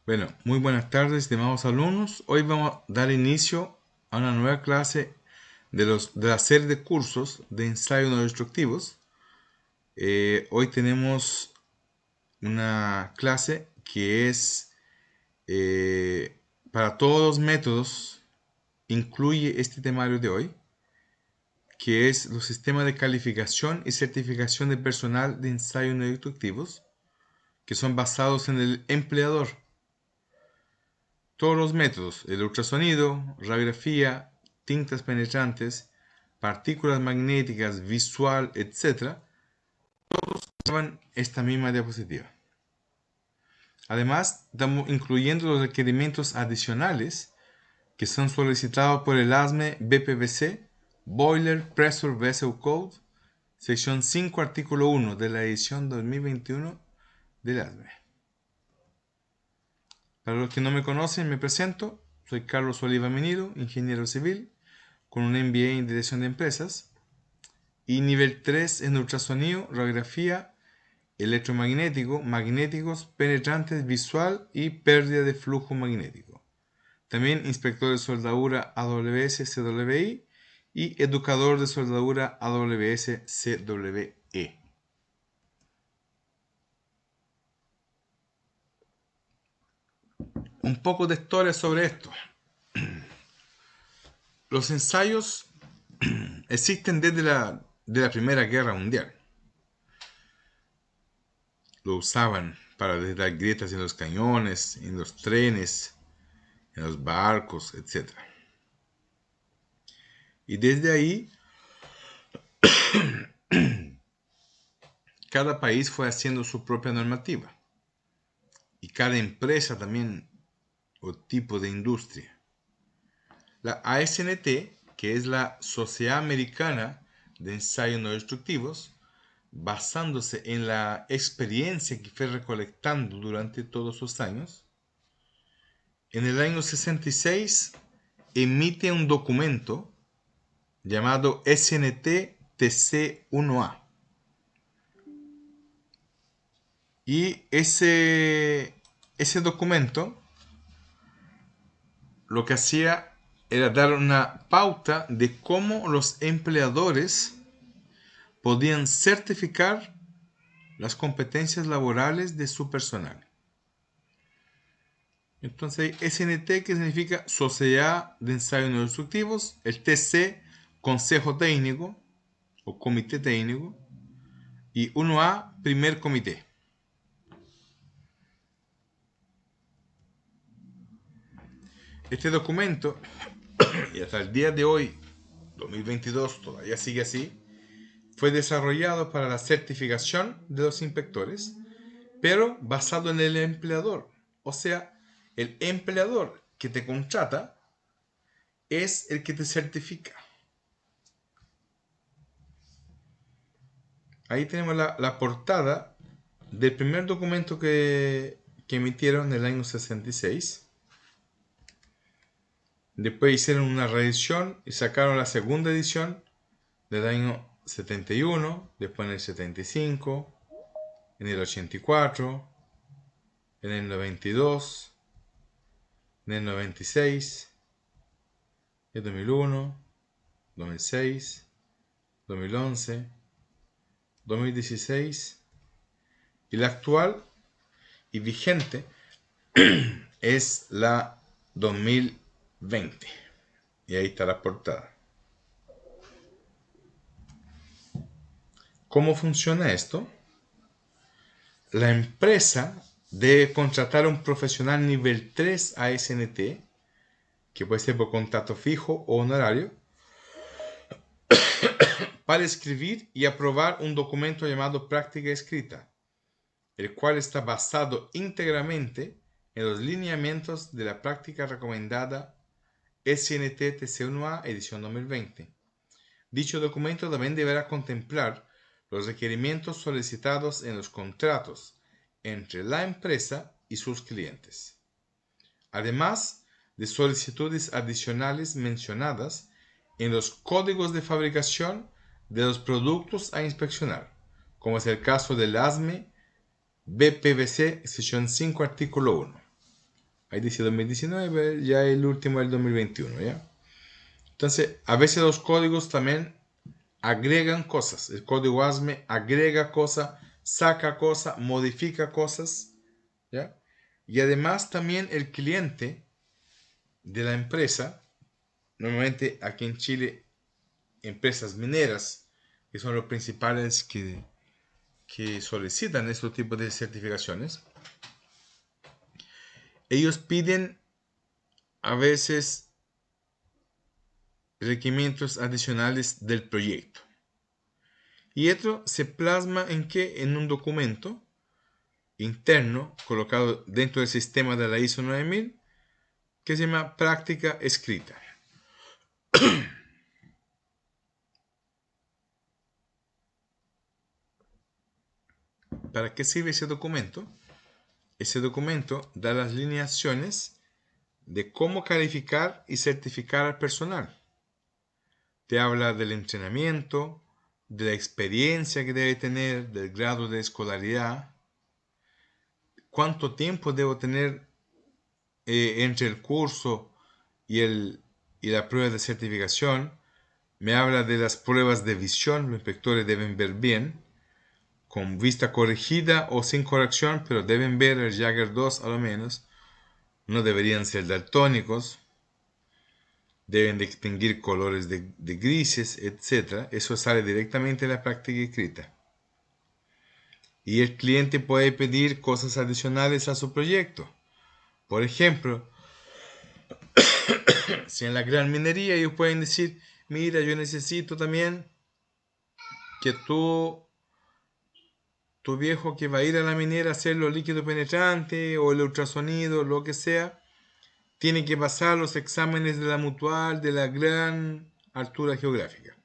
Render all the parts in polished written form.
Bueno, muy buenas tardes, estimados alumnos. Hoy vamos a dar inicio a una nueva clase de la serie de cursos de ensayos no destructivos. Hoy tenemos una clase que es para todos los métodos, incluye este temario de hoy, que es los sistemas de calificación y certificación de personal de ensayos no destructivos, que son basados en el empleador. Todos los métodos, el ultrasonido, radiografía, tintas penetrantes, partículas magnéticas, visual, etc., llevan esta misma diapositiva. Además, estamos incluyendo los requerimientos adicionales que son solicitados por el ASME BPVC, Boiler Pressure Vessel Code, sección 5, artículo 1 de la edición 2021 del ASME. Para los que no me conocen, me presento. Soy Carlos Oliva Menido, ingeniero civil, con un MBA en Dirección de Empresas y nivel 3 en ultrasonido, radiografía, electromagnético, magnéticos, penetrantes, visual y pérdida de flujo magnético. También inspector de soldadura AWS-CWI y educador de soldadura AWS-CWE. Un poco de historia sobre esto. Los ensayos existen desde la Primera Guerra Mundial. Lo usaban para dar grietas en los cañones, en los trenes, en los barcos, etc. Y desde ahí, cada país fue haciendo su propia normativa. Y cada empresa también, o tipo de industria. La ASNT, que es la Sociedad Americana de Ensayos No Destructivos, basándose en la experiencia que fue recolectando durante todos los años, en el año 66 emite un documento llamado SNT-TC1A. Y ese documento lo que hacía era dar una pauta de cómo los empleadores podían certificar las competencias laborales de su personal. Entonces, SNT, que significa Sociedad de Ensayos No Destructivos, el TC, Consejo Técnico o Comité Técnico, y 1A, Primer Comité. Este documento, y hasta el día de hoy, 2022, todavía sigue así, fue desarrollado para la certificación de los inspectores, pero basado en el empleador. O sea, el empleador que te contrata es el que te certifica. Ahí tenemos la portada del primer documento que emitieron en el año 66. Después hicieron una reedición y sacaron la segunda edición del año 71, después en el 75, en el 84, en el 92, en el 96, en el 2001, 2006, 2011, 2016 y la actual y vigente es la 2020. Y ahí está la portada. ¿Cómo funciona esto? La empresa debe contratar a un profesional nivel 3 ASNT, que puede ser por contrato fijo o honorario, para escribir y aprobar un documento llamado práctica escrita, el cual está basado íntegramente en los lineamientos de la práctica recomendada SNT-TC1A edición 2020. Dicho documento también deberá contemplar los requerimientos solicitados en los contratos entre la empresa y sus clientes, además de solicitudes adicionales mencionadas en los códigos de fabricación de los productos a inspeccionar, como es el caso del ASME BPVC sección 5 artículo 1. Ahí dice 2019, ya el último es el 2021, ¿ya? Entonces, a veces los códigos también agregan cosas. El código ASME agrega cosas, saca cosas, modifica cosas, ¿ya? Y además también el cliente de la empresa, normalmente aquí en Chile, empresas mineras, que son los principales que solicitan estos tipos de certificaciones, ellos piden a veces requerimientos adicionales del proyecto. Y esto se plasma en que en un documento interno colocado dentro del sistema de la ISO 9000 que se llama práctica escrita. ¿Para qué sirve ese documento? Ese documento da las lineaciones de cómo calificar y certificar al personal. Te habla del entrenamiento, de la experiencia que debe tener, del grado de escolaridad, cuánto tiempo debo tener entre el curso y la prueba de certificación. Me habla de las pruebas de visión, los inspectores deben ver bien, con vista corregida o sin corrección, pero deben ver el Jagger 2 a lo menos. No deberían ser daltónicos, deben distinguir colores de grises, etc. Eso sale directamente de la práctica escrita. Y el cliente puede pedir cosas adicionales a su proyecto. Por ejemplo, si en la gran minería ellos pueden decir, mira, yo necesito también que tu viejo que va a ir a la minera a hacer los líquidos penetrantes o el ultrasonido, lo que sea, tiene que pasar los exámenes de la mutual de la gran altura geográfica.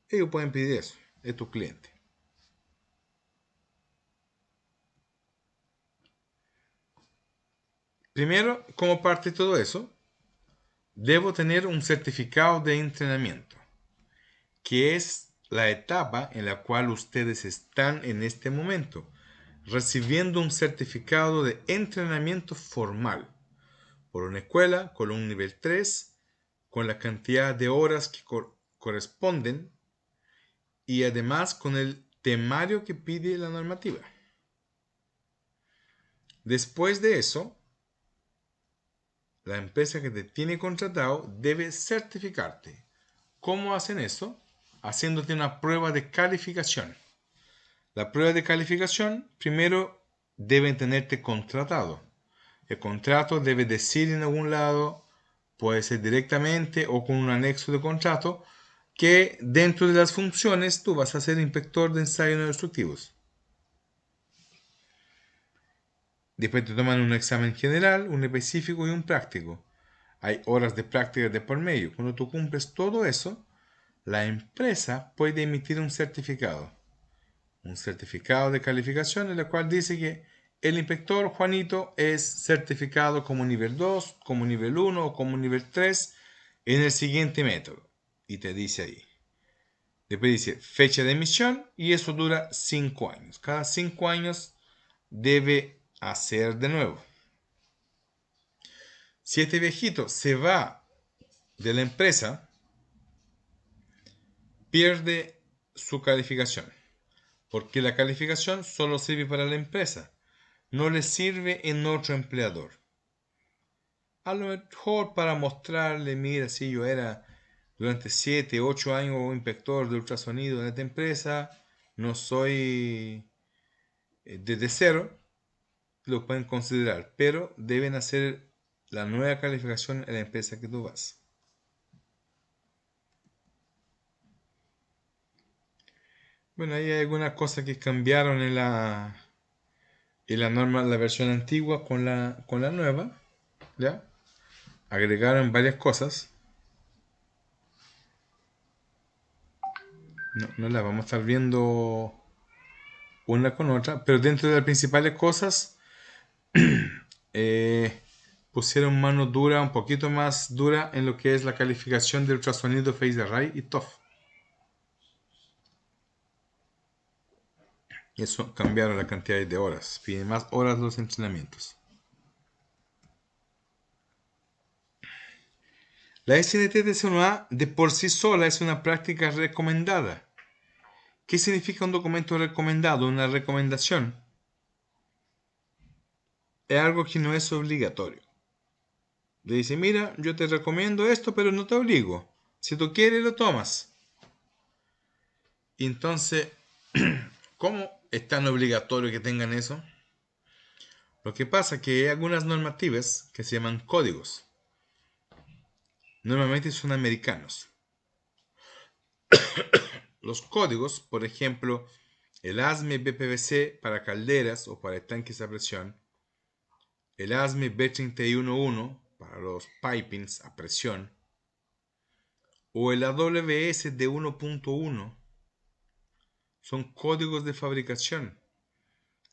Ellos pueden pedir eso, es tu cliente. Primero, como parte de todo eso, debo tener un certificado de entrenamiento, que es la etapa en la cual ustedes están en este momento, recibiendo un certificado de entrenamiento formal por una escuela con un nivel 3, con la cantidad de horas que corresponden y además con el temario que pide la normativa. Después de eso, la empresa que te tiene contratado debe certificarte. ¿Cómo hacen eso? Haciéndote una prueba de calificación. La prueba de calificación, primero, deben tenerte contratado. El contrato debe decir en algún lado, puede ser directamente o con un anexo de contrato, que dentro de las funciones tú vas a ser inspector de ensayos no destructivos. Después te toman un examen general, un específico y un práctico. Hay horas de práctica de por medio. Cuando tú cumples todo eso, la empresa puede emitir un certificado. Un certificado de calificación en el cual dice que el inspector Juanito es certificado como nivel 2, como nivel 1 o como nivel 3 en el siguiente método. Y te dice ahí. Después dice fecha de emisión y eso dura 5 años. Cada 5 años debe hacer de nuevo. Si este viejito se va de la empresa, pierde su calificación. Porque la calificación solo sirve para la empresa. No le sirve en otro empleador. A lo mejor para mostrarle, mira, si yo era durante 7, 8 años inspector de ultrasonido en esta empresa, no soy desde cero, lo pueden considerar, pero deben hacer la nueva calificación en la empresa que tú vas. Bueno, ahí hay algunas cosas que cambiaron en la norma, la versión antigua con la nueva, ¿ya? Agregaron varias cosas. No las vamos a estar viendo una con otra, pero dentro de las principales cosas eh, pusieron mano dura, un poquito más dura en lo que es la calificación de ultrasonido phase array y TOF. Y eso cambiaron la cantidad de horas, piden más horas los entrenamientos. La SNTTC1A de por sí sola es una práctica recomendada. ¿Qué significa un documento recomendado? Una recomendación. Es algo que no es obligatorio. Le dice, mira, yo te recomiendo esto, pero no te obligo. Si tú quieres, lo tomas. Y entonces, ¿cómo es tan obligatorio que tengan eso? Lo que pasa es que hay algunas normativas que se llaman códigos. Normalmente son americanos. Los códigos, por ejemplo, el ASME BPVC para calderas o para tanques a presión, el ASME B311 para los pipings a presión, o el AWS de 1.1 son códigos de fabricación.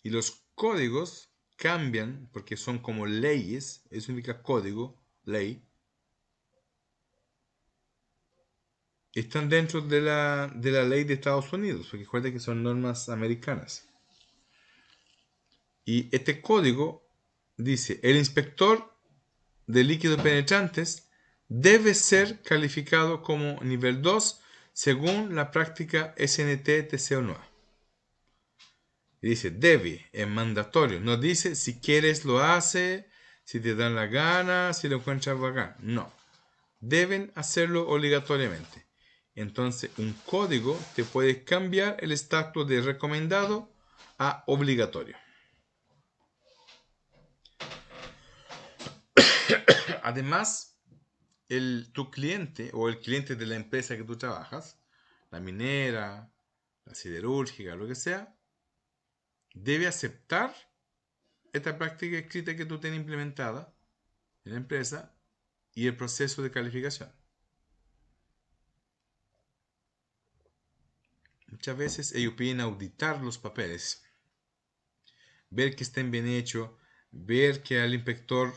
Y los códigos cambian porque son como leyes, eso significa código, ley. Están dentro de la ley de Estados Unidos, porque recuerda que son normas americanas. Y este código dice, el inspector de líquidos penetrantes debe ser calificado como nivel 2 según la práctica SNT-TC1A. Y dice, debe, es mandatorio. No dice si quieres lo hace, si te dan la gana, si lo encuentras bacán. No. Deben hacerlo obligatoriamente. Entonces, un código te puede cambiar el estatus de recomendado a obligatorio. Además, tu cliente o el cliente de la empresa que tú trabajas, la minera, la siderúrgica, lo que sea, debe aceptar esta práctica escrita que tú tienes implementada en la empresa y el proceso de calificación. Muchas veces ellos piden auditar los papeles, ver que estén bien hechos, ver que el inspector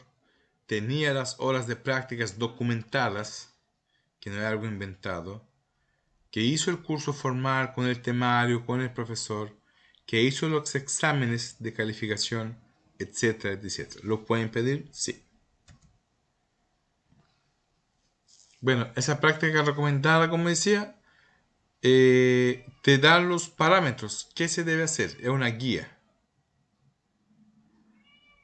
tenía las horas de prácticas documentadas, que no era algo inventado, que hizo el curso formal con el temario, con el profesor, que hizo los exámenes de calificación, etcétera, etcétera. ¿Lo pueden pedir? Sí. Bueno, esa práctica recomendada, como decía, te da los parámetros. ¿Qué se debe hacer? Es una guía.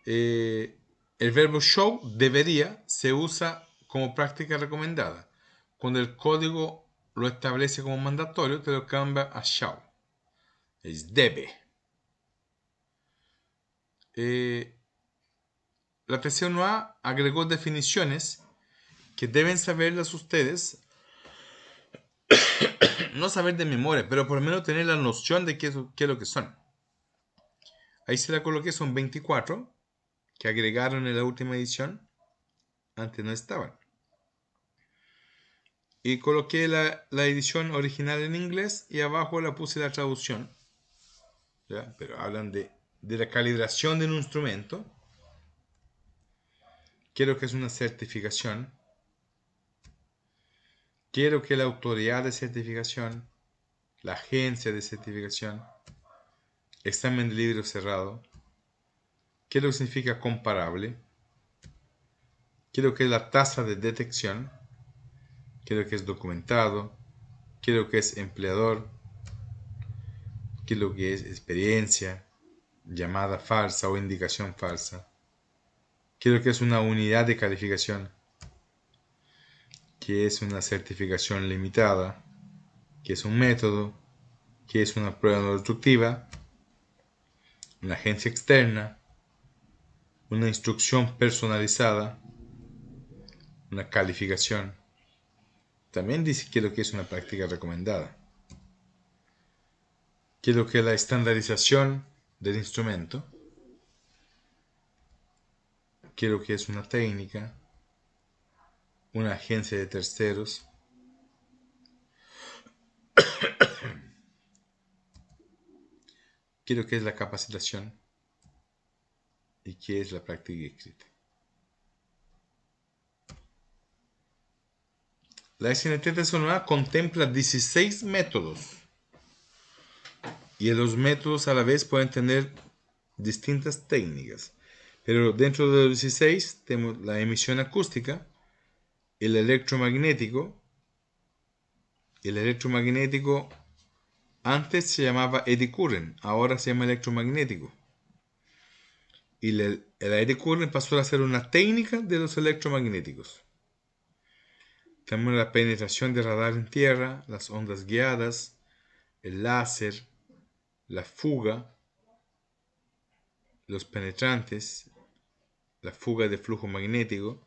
El verbo show, debería, se usa como práctica recomendada. Cuando el código lo establece como mandatorio, te lo cambia a shall. Es debe. La TC1A agregó definiciones que deben saberlas ustedes. No saber de memoria, pero por lo menos tener la noción de qué es lo que son. Ahí se la coloqué, son 24 que agregaron en la última edición. Antes no estaban. Y coloqué la edición original en inglés y abajo la puse la traducción. ¿Ya? Pero hablan de la calibración de un instrumento. Quiero que es una certificación. Quiero que la autoridad de certificación, la agencia de certificación, examen de libro cerrado. ¿Qué es lo que significa comparable? ¿Qué es lo que es la tasa de detección? ¿Qué es lo que es documentado? ¿Qué es lo que es empleador? ¿Qué es lo que es experiencia? Llamada falsa o indicación falsa. ¿Qué es lo que es una unidad de calificación? ¿Qué es una certificación limitada? ¿Qué es un método? ¿Qué es una prueba no destructiva? Una agencia externa. Una instrucción personalizada. Una calificación. También dice qué es lo que es una práctica recomendada. ¿Qué es lo que es la estandarización del instrumento? ¿Qué es lo que es una técnica? Una agencia de terceros. ¿Qué es lo que es la capacitación? ¿Y qué es la práctica escrita? La SNT-TC1A contempla 16 métodos. Y los métodos a la vez pueden tener distintas técnicas. Pero dentro de los 16 tenemos la emisión acústica, el electromagnético antes se llamaba eddy current, ahora se llama electromagnético. Y el eddy current pasó a ser una técnica de los electromagnéticos. Tenemos la penetración de radar en tierra, las ondas guiadas, el láser, la fuga, los penetrantes, la fuga de flujo magnético,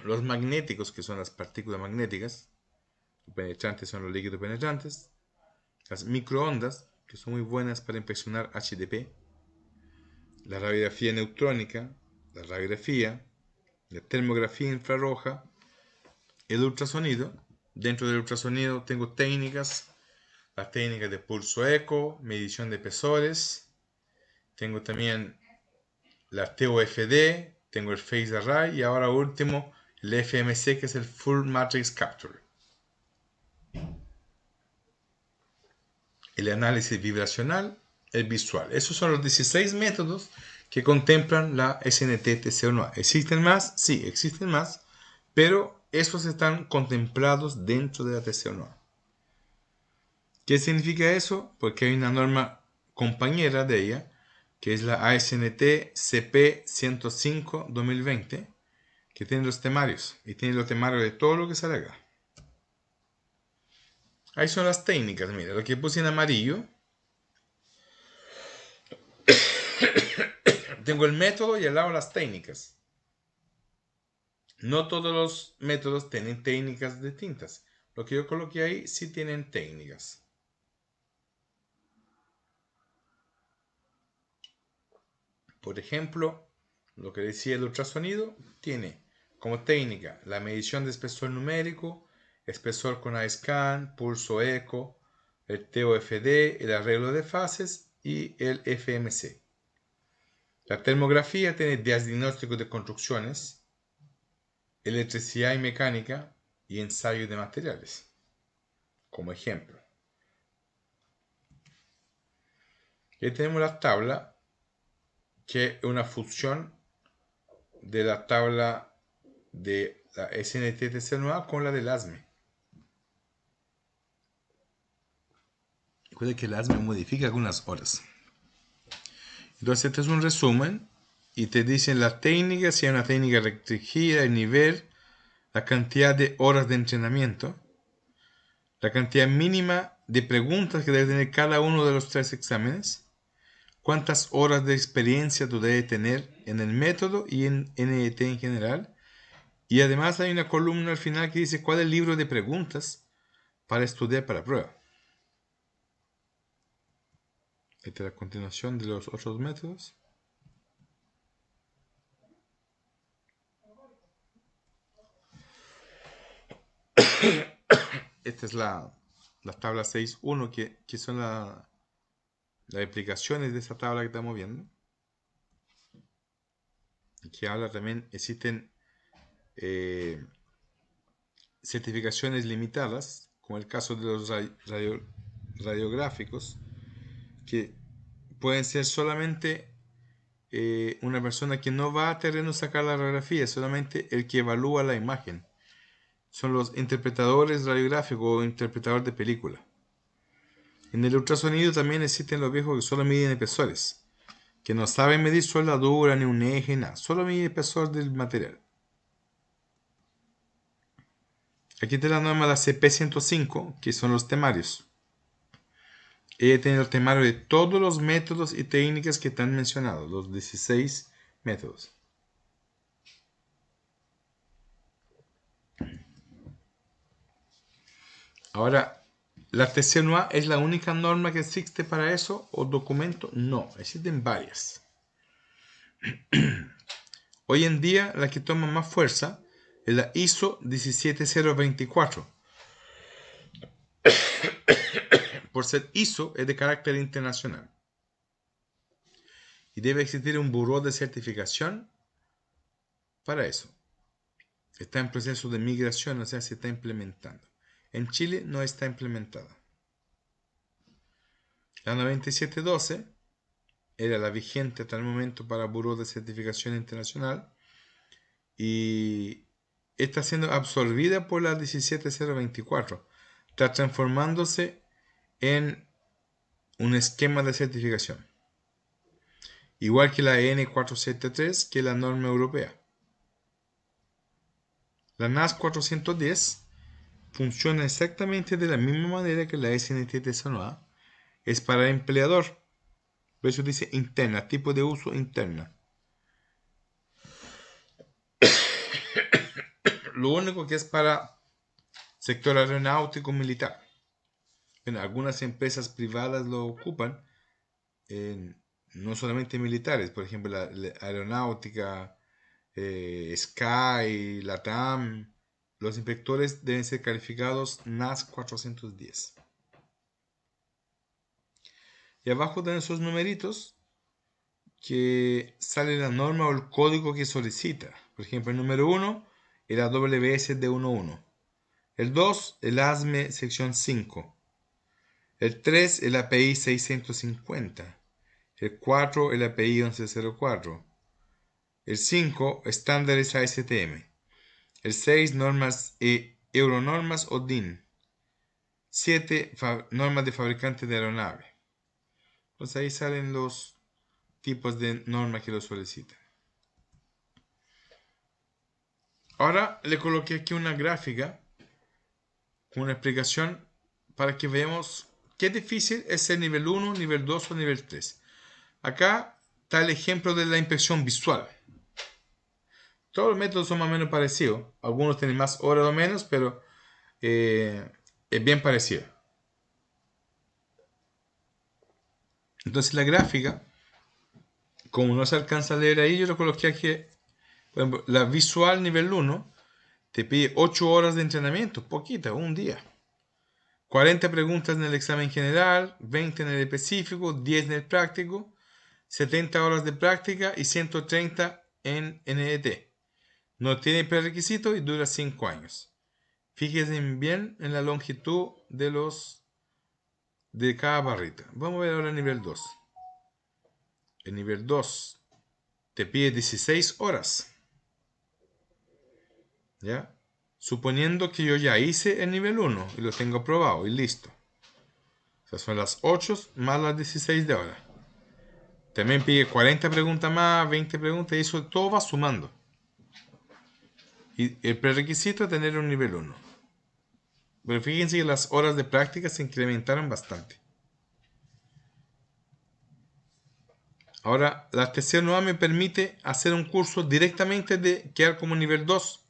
los magnéticos, que son las partículas magnéticas, los penetrantes son los líquidos penetrantes, las microondas, que son muy buenas para inspeccionar HDP, la radiografía neutrónica, la radiografía, la termografía infrarroja, el ultrasonido. Dentro del ultrasonido tengo técnicas, las técnicas de pulso eco, medición de espesores, tengo también la TOFD, tengo el Phase Array y ahora último el FMC, que es el Full Matrix Capture. El análisis vibracional, el visual. Esos son los 16 métodos que contemplan la SNT-TC1A. ¿Existen más? Sí, existen más, pero esos están contemplados dentro de la TC1A. ¿Qué significa eso? Porque hay una norma compañera de ella, que es la ASNT CP 105-2020, que tiene los temarios, y tiene los temarios de todo lo que sale acá. Ahí son las técnicas, mira, lo que puse en amarillo. Tengo el método y al lado las técnicas. No todos los métodos tienen técnicas distintas. Lo que yo coloqué ahí sí tienen técnicas. Por ejemplo, lo que decía el ultrasonido tiene como técnica la medición de espesor numérico, espesor con iScan, pulso eco, el TOFD, el arreglo de fases y el FMC. La termografía tiene diagnóstico de construcciones, electricidad y mecánica y ensayo de materiales, como ejemplo. Y ahí tenemos la tabla, que es una función de la tabla de la SNT-TC1A con la del ASME. Recuerda que el ASME modifica algunas horas. Entonces este es un resumen y te dicen la técnica, si hay una técnica restringida, el nivel, la cantidad de horas de entrenamiento, la cantidad mínima de preguntas que debe tener cada uno de los 3 exámenes, cuántas horas de experiencia tú debes tener en el método y en NET en general, y además hay una columna al final que dice cuál es el libro de preguntas para estudiar para la prueba. Esta es la continuación de los otros métodos. Esta es la tabla 6.1 que son las explicaciones de esa tabla que estamos viendo. Y que habla también, existen certificaciones limitadas, como el caso de los radiográficos, que pueden ser solamente una persona que no va a terreno a sacar la radiografía, solamente el que evalúa la imagen. Son los interpretadores radiográficos o interpretadores de película. En el ultrasonido también existen los viejos que solo miden espesores, que no saben medir soldadura ni un eje, nada, solo miden espesor del material. Aquí te la norma la CP105, que son los temarios. Ella tiene el temario de todos los métodos y técnicas que están mencionados, los 16 métodos. Ahora, ¿la TC1A es la única norma que existe para eso o documento? No, existen varias. Hoy en día la que toma más fuerza es la ISO 17024. Por ser ISO es de carácter internacional. Y debe existir un buró de certificación para eso. Está en proceso de migración, o sea, se está implementando. En Chile no está implementada. La 9712 era la vigente hasta el momento para buró de certificación internacional y está siendo absorbida por la 17024. Está transformándose en un esquema de certificación. Igual que la N473, que es la norma europea. La NAS 410 funciona exactamente de la misma manera que la SNT TSA. Es para empleador. Por eso dice interna, tipo de uso interna. Lo único que es para sector aeronáutico militar. Bueno, algunas empresas privadas lo ocupan, no solamente militares, por ejemplo la aeronáutica, Sky, LATAM. Los inspectores deben ser calificados NAS 410. Y abajo tienen esos numeritos que sale la norma o el código que solicita. Por ejemplo, el número 1 es la WSD11. El 2 el ASME sección 5. El 3 el API 650. El 4 el API 1104. El 5 estándares ASTM. El 6 normas Euronormas o DIN. 7 normas de fabricante de aeronave. Pues ahí salen los tipos de normas que lo solicitan. Ahora le coloqué aquí una gráfica con una explicación para que veamos qué difícil es el nivel 1, nivel 2 o nivel 3. Acá está el ejemplo de la inspección visual. Todos los métodos son más o menos parecidos. Algunos tienen más horas o menos, pero es bien parecido. Entonces la gráfica, como no se alcanza a leer ahí, yo lo coloqué aquí. Por ejemplo, la visual nivel 1 te pide 8 horas de entrenamiento, poquita, un día. 40 preguntas en el examen general, 20 en el específico, 10 en el práctico, 70 horas de práctica y 130 en NET. No tiene prerequisito y dura 5 años. Fíjense bien en la longitud de cada barrita. Vamos a ver ahora el nivel 2. El nivel 2 te pide 16 horas. ¿Ya? Suponiendo que yo ya hice el nivel 1 y lo tengo aprobado y listo. O sea, son las 8 más las 16 de ahora. También pide 40 preguntas más, 20 preguntas y eso todo va sumando. Y el prerequisito es tener un nivel 1. Pero fíjense que las horas de práctica se incrementaron bastante. Ahora, la TC1A me permite hacer un curso directamente de quedar como nivel 2.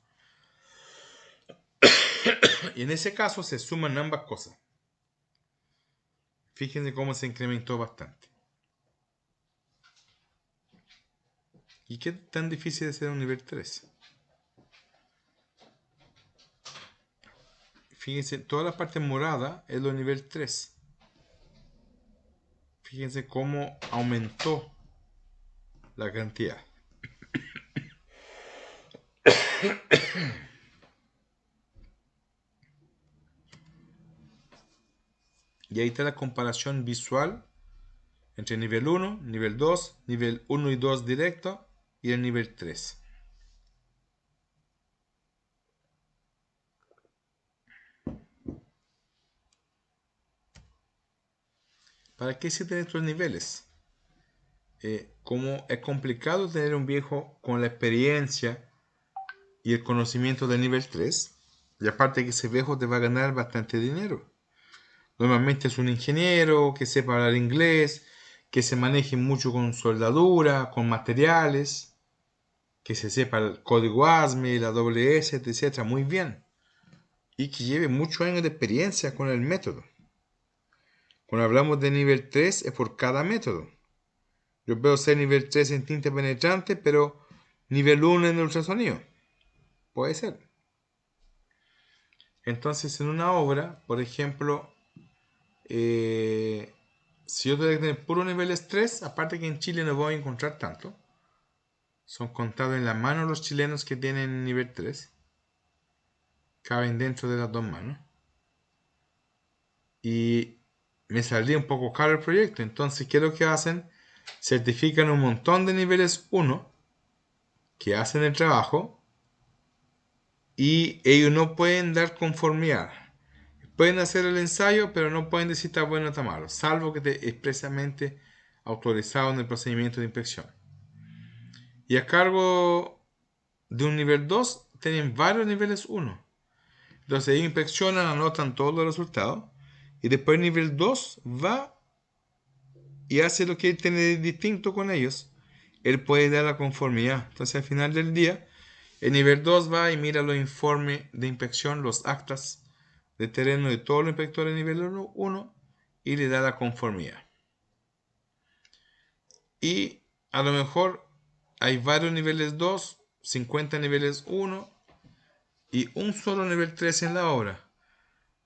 Y en ese caso se suman ambas cosas. Fíjense cómo se incrementó bastante. ¿Y qué tan difícil es ser un nivel 3? Fíjense, toda la parte morada es lo nivel 3. Fíjense cómo aumentó la cantidad. Y ahí está la comparación visual entre nivel 1, nivel 2, nivel 1 y 2 directo y el nivel 3. ¿Para qué existen estos niveles? Como es complicado tener un viejo con la experiencia y el conocimiento del nivel 3, y aparte que ese viejo te va a ganar bastante dinero. Normalmente es un ingeniero que sepa hablar inglés, que se maneje mucho con soldadura, con materiales, que se sepa el código ASME, la WS, etc. muy bien. Y que lleve muchos años de experiencia con el método. Cuando hablamos de nivel 3 es por cada método. Yo puedo ser nivel 3 en tinta penetrante, pero nivel 1 en ultrasonido. Puede ser. Entonces, en una obra, por ejemplo, si yo tengo que tener puro niveles 3, aparte que en Chile no voy a encontrar tanto, son contados en la mano los chilenos que tienen nivel 3, caben dentro de las dos manos, y me saldría un poco caro el proyecto. Entonces, ¿qué es lo que hacen? Certifican un montón de niveles 1 que hacen el trabajo y ellos no pueden dar conformidad. Pueden hacer el ensayo, pero no pueden decir está bueno o está malo, salvo que esté expresamente autorizado en el procedimiento de inspección. Y a cargo de un nivel 2 tienen varios niveles 1. Entonces ellos inspeccionan, anotan todos los resultados y después el nivel 2 va y hace lo que él tiene de distinto con ellos. Él puede dar la conformidad. Entonces al final del día, el nivel 2 va y mira los informes de inspección, los actas de terreno de todos los inspectores de nivel 1 y le da la conformidad. Y a lo mejor hay varios niveles 2, 50 niveles 1 y un solo nivel 3 en la obra.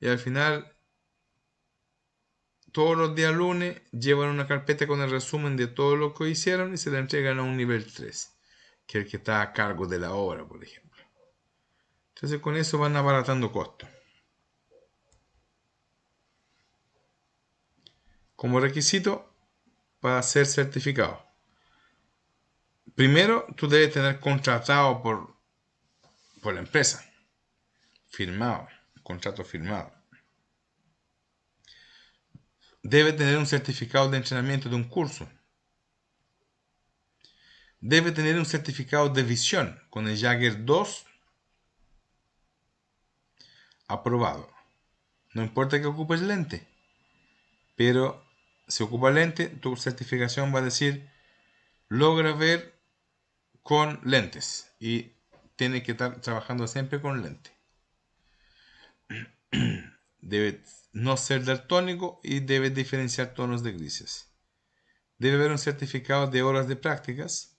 Y al final, todos los días lunes, llevan una carpeta con el resumen de todo lo que hicieron y se la entregan a un nivel 3, que es el que está a cargo de la obra, por ejemplo. Entonces con eso van abaratando costos. Como requisito para ser certificado. Primero, tú debes tener contratado por la empresa. Firmado. Contrato firmado. Debe tener un certificado de entrenamiento de un curso. Debe tener un certificado de visión con el Jagger 2 aprobado. No importa que ocupes lente, pero si ocupas lente, tu certificación va a decir logra ver con lentes y tiene que estar trabajando siempre con lente. Debe no ser daltónico y debe diferenciar tonos de grises. Debe haber un certificado de horas de prácticas.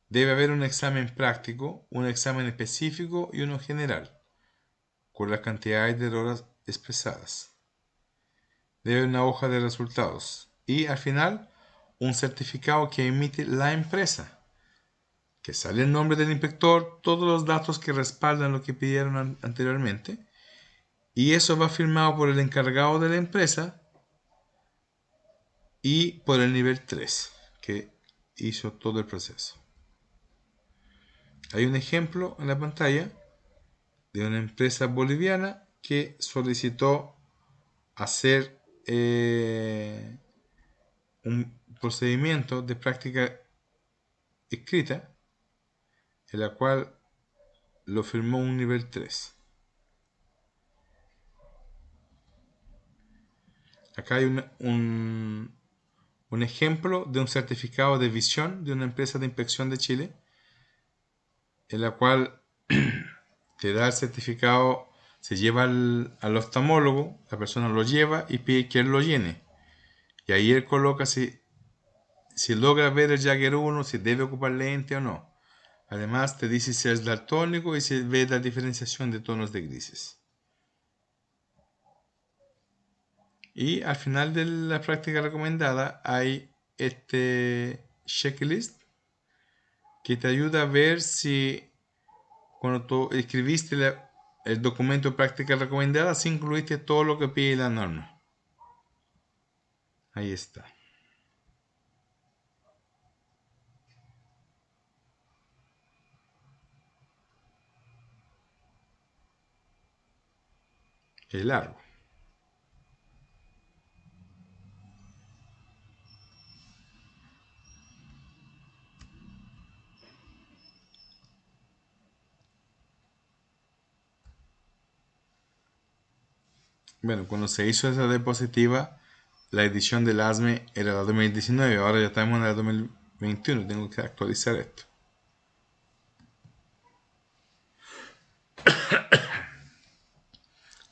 Debe haber un examen práctico, un examen específico y uno general, con las cantidades de horas expresadas. Debe haber una hoja de resultados. Y al final, un certificado que emite la empresa, que sale el nombre del inspector, todos los datos que respaldan lo que pidieron anteriormente. Y eso va firmado por el encargado de la empresa y por el nivel 3, que hizo todo el proceso. Hay un ejemplo en la pantalla de una empresa boliviana que solicitó hacer un procedimiento de práctica escrita en la cual lo firmó un nivel 3. Acá hay un ejemplo de un certificado de visión de una empresa de inspección de Chile en la cual te da el certificado, se lleva al oftalmólogo, la persona lo lleva y pide que él lo llene. Y ahí él coloca si logra ver el Jagger 1, si debe ocupar lente o no. Además te dice si es daltónico y si ve la diferenciación de tonos de grises. Y al final de la práctica recomendada hay este checklist que te ayuda a ver si cuando tú escribiste el documento de práctica recomendada, si incluiste todo lo que pide la norma. Ahí está. Es largo. Bueno, cuando se hizo esa diapositiva, la edición del ASME era la 2019, ahora ya estamos en la 2021, tengo que actualizar esto.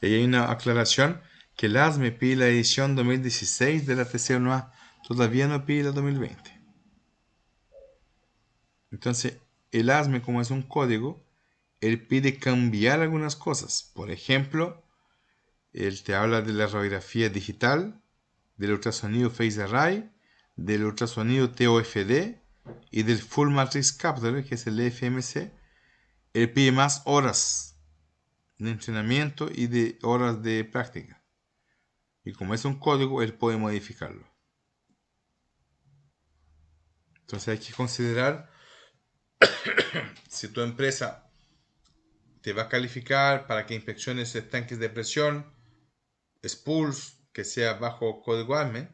Y hay una aclaración que el ASME pide la edición 2016 de la TC1A, todavía no pide la 2020. Entonces, el ASME, como es un código, él pide cambiar algunas cosas. Por ejemplo, él te habla de la radiografía digital, del ultrasonido Phase Array, del ultrasonido TOFD y del Full Matrix Capture, que es el FMC. Él pide más horas de entrenamiento y de horas de práctica. Y como es un código, él puede modificarlo. Entonces hay que considerar si tu empresa te va a calificar para que inspecciones tanques de presión, spools, que sea bajo código ASME.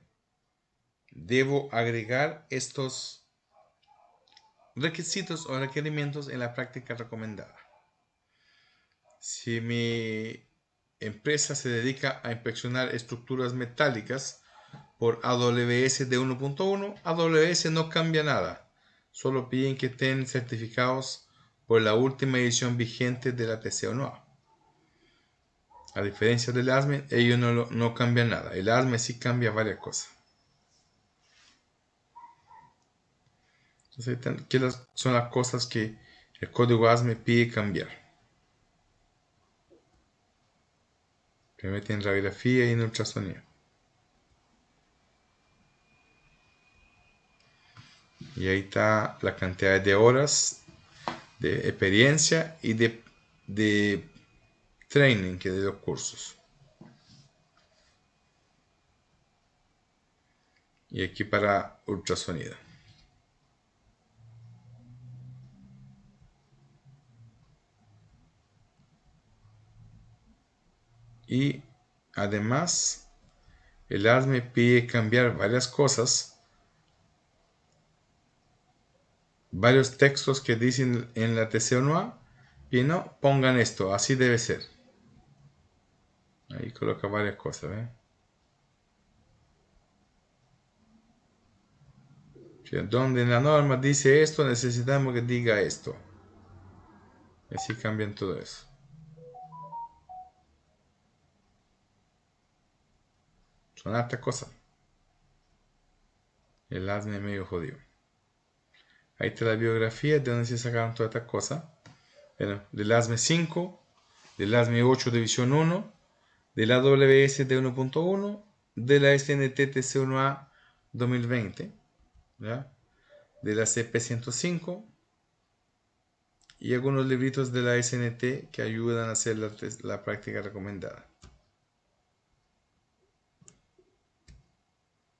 Debo agregar estos requisitos o requerimientos en la práctica recomendada. Si mi empresa se dedica a inspeccionar estructuras metálicas por AWS de 1.1, AWS no cambia nada. Solo piden que estén certificados por la última edición vigente de la TC1A. A diferencia del ASME, ellos no cambian nada. El ASME sí cambia varias cosas. Entonces, ¿qué son las cosas que el código ASME pide cambiar? Permiten radiografía y en ultrasonido. Y ahí está la cantidad de horas de experiencia y de training que de los cursos. Y aquí para ultrasonido. Y además, el ASME pide cambiar varias cosas, varios textos que dicen en la TC1A, y no, pongan esto, así debe ser. Ahí coloca varias cosas, ¿ven? Donde en la norma dice esto, necesitamos que diga esto. Y así cambian todo eso. Son hartas cosas. El ASME es medio jodido. Ahí está la biografía de donde se sacaron todas estas cosas. Bueno, del ASME 5, del ASME 8 División 1, de la AWS de 1.1, de la SNT TC1A 2020, ¿ya? De la CP105 y algunos libritos de la SNT que ayudan a hacer la práctica recomendada.